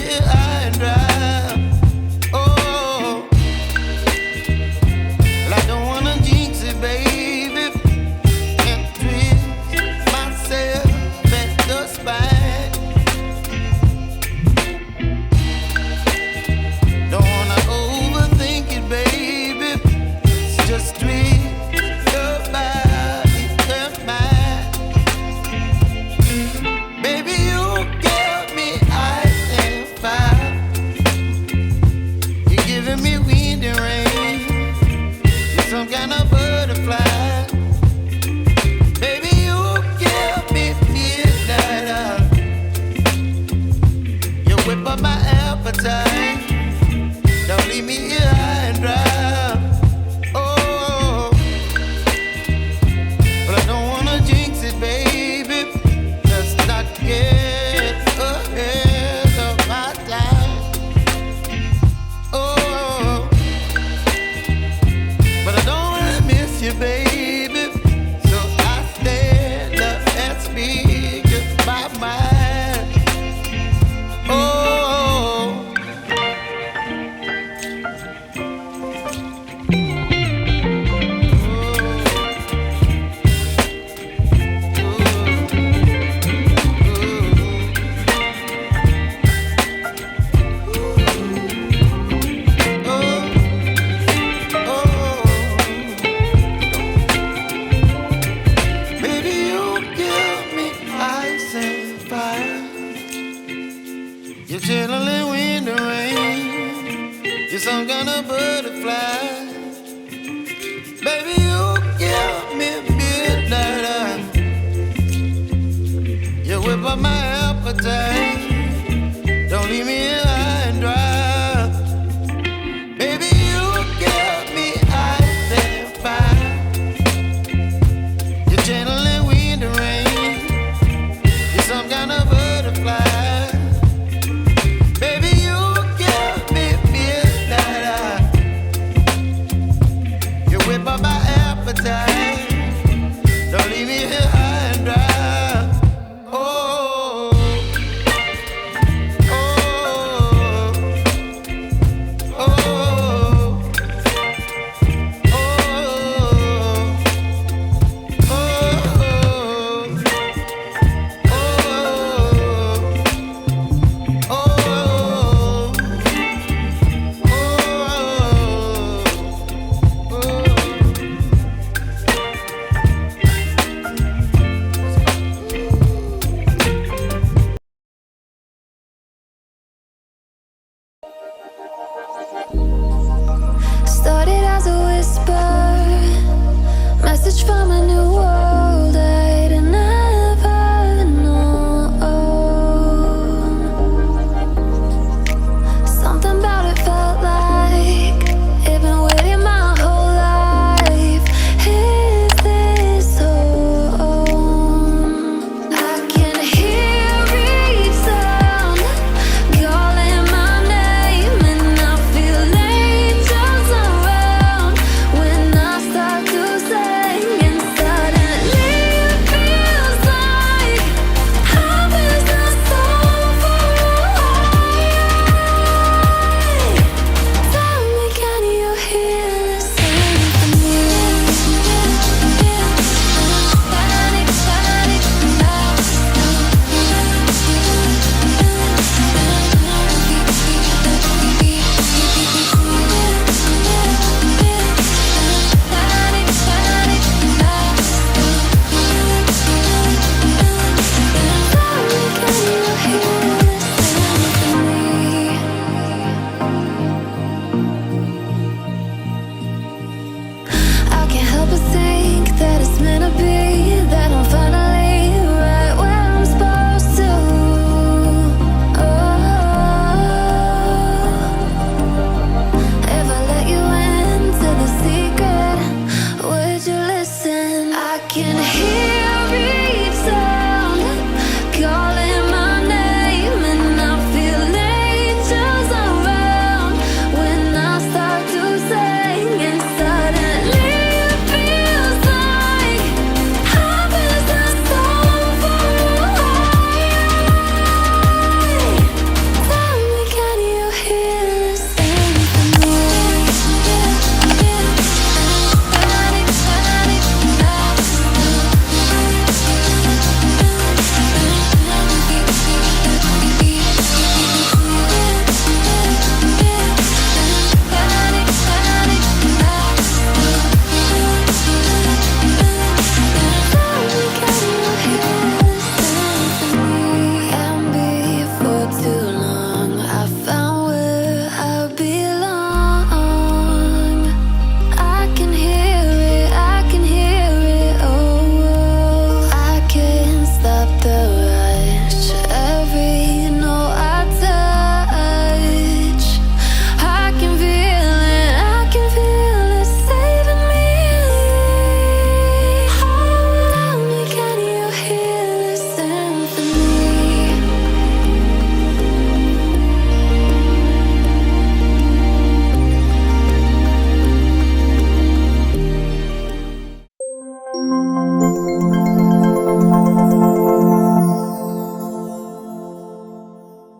here high and dry. Oh, well, I don't wanna jinx it, baby, and twist myself at the spine. Don't wanna overthink it, baby. It's just twist your body and mine. Baby, you give me ice and fire. You're giving me wind and rain. You're some kind of butterfly. Baby, you give me midnight. You whip up my appetite. Don't leave me here high and dry. Oh, but I don't wanna jinx it, baby. Let's not get ahead of my time. Oh, but I don't wanna miss you, baby. So I stand up and speak my mind. Oh. You're chilling wind and rain. You're some kind of butterfly. Baby, you give me midnight. You whip up my appetite.